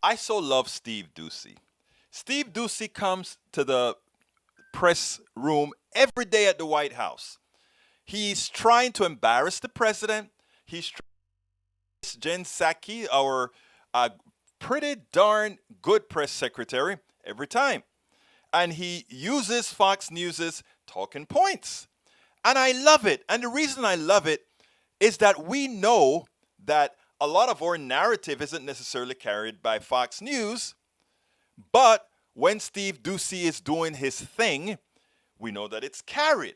I so love Steve Doocy. Steve Doocy comes to the press room every day at the White House. He's trying to embarrass the president. He's trying to Jen Psaki, our uh, pretty darn good press secretary, every time. And he uses Fox News's talking points. And I love it. And the reason I love it is that we know that a lot of our narrative isn't necessarily carried by Fox News, but when Steve Doocy is doing his thing, we know that it's carried.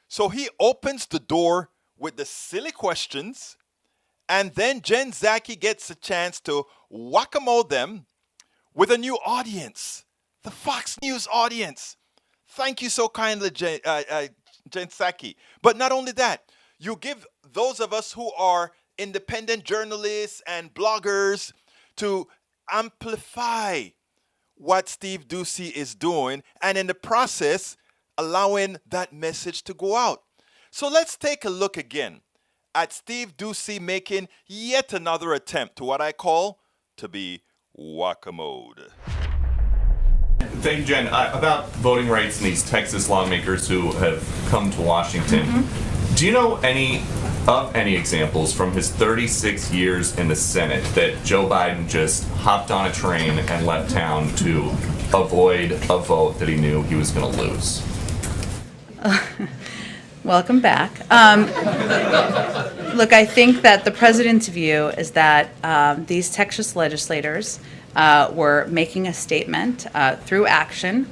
So he opens the door with the silly questions, and then Jen Psaki gets a chance to whack-a-mole them with a new audience, the Fox News audience. Thank you so kindly, Jen Psaki. But not only that, you give those of us who are independent journalists and bloggers to amplify what Steve Doocy is doing, and in the process, allowing that message to go out. So let's take a look again at Steve Doocy making yet another attempt to what I call to be whack-a-mode. Thank you, Jen. About voting rights and these Texas lawmakers who have come to Washington, do you know any examples from his 36 years in the Senate that Joe Biden just hopped on a train and left town to avoid a vote that he knew he was going to lose? Welcome back. Look, I think that the president's view is that these Texas legislators were making a statement through action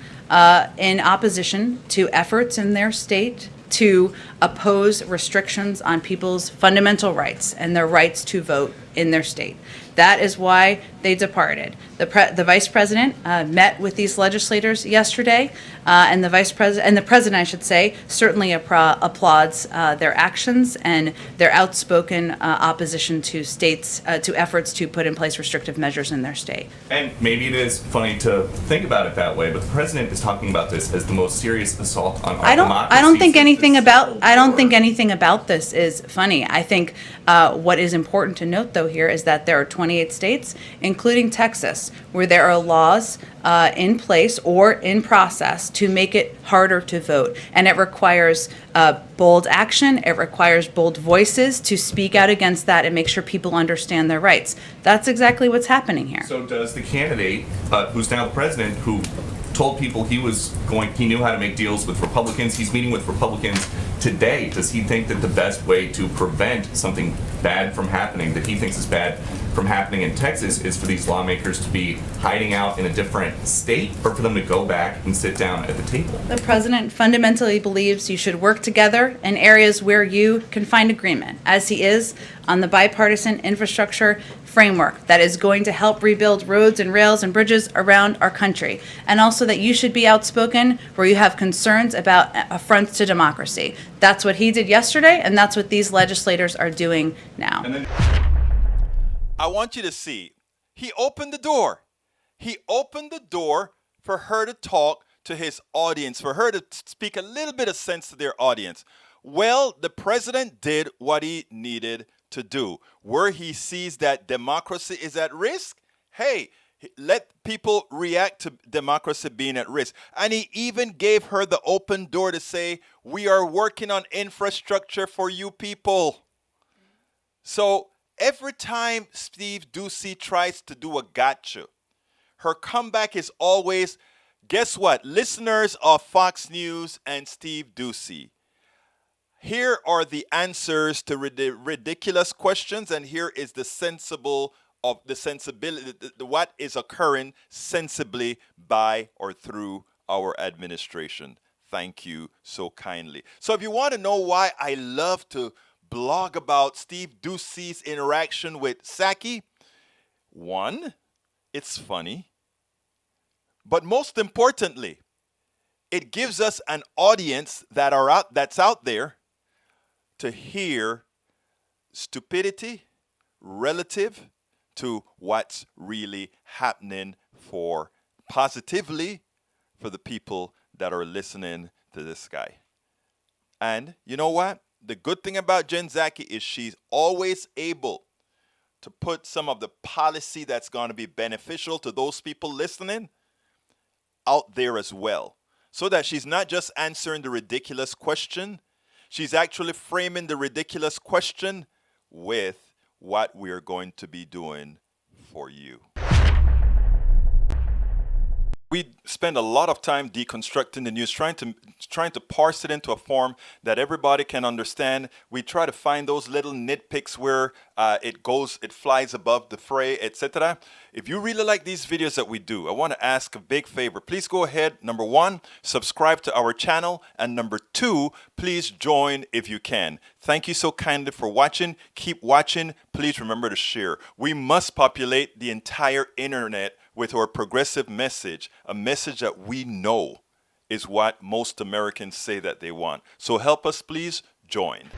in opposition to efforts in their state to oppose restrictions on people's fundamental rights and their rights to vote in their state. That is why they departed. The vice president met with these legislators yesterday, and the president, I should say, certainly applauds their actions and their outspoken opposition to states to efforts to put in place restrictive measures in their state. And maybe it is funny to think about it that way, but the president is talking about this as the most serious assault on our democracy. I don't think anything about this is funny. I think what is important to note, though, here is that there are 28 states, including Texas, where there are laws in place or in process to make it harder to vote. And it requires bold action. It requires bold voices to speak out against that and make sure people understand their rights. That's exactly what's happening here. So does the candidate, who's now the president, who told people he knew how to make deals with Republicans, he's meeting with Republicans today, does he think that the best way to prevent something bad from happening, that he thinks is bad from happening in Texas, is for these lawmakers to be hiding out in a different state, or for them to go back and sit down at the table? The president fundamentally believes you should work together in areas where you can find agreement, as he is on the bipartisan infrastructure framework that is going to help rebuild roads and rails and bridges around our country. And also that you should be outspoken where you have concerns about affronts to democracy. That's what he did yesterday, and that's what these legislators are doing now. I want you to see, he opened the door. He opened the door for her to talk to his audience, for her to speak a little bit of sense to their audience. Well, the president did what he needed to do. Where he sees that democracy is at risk, hey, let people react to democracy being at risk. And he even gave her the open door to say, we are working on infrastructure for you people. So every time Steve Doocy tries to do a gotcha, her comeback is always, guess what? Listeners of Fox News and Steve Doocy, here are the answers to the ridiculous questions, and here is the sensibility, what is occurring sensibly by or through our administration. Thank you so kindly. So if you want to know why I love to blog about Steve Doocy's interaction with Psaki, one, it's funny, but most importantly, it gives us an audience that's out there to hear stupidity relative to what's really happening positively for the people that are listening to this guy. And you know what? The good thing about Jen Psaki is she's always able to put some of the policy that's going to be beneficial to those people listening out there as well. So that she's not just answering the ridiculous question, she's actually framing the ridiculous question with what we're going to be doing for you. We spend a lot of time deconstructing the news, trying to parse it into a form that everybody can understand. We try to find those little nitpicks where it flies above the fray, etc. If you really like these videos that we do, I want to ask a big favor. Please go ahead, number one, subscribe to our channel, and number two, please join if you can. Thank you so kindly for watching. Keep watching. Please remember to share. We must populate the entire internet with our progressive message, a message that we know is what most Americans say that they want. So help us, please join.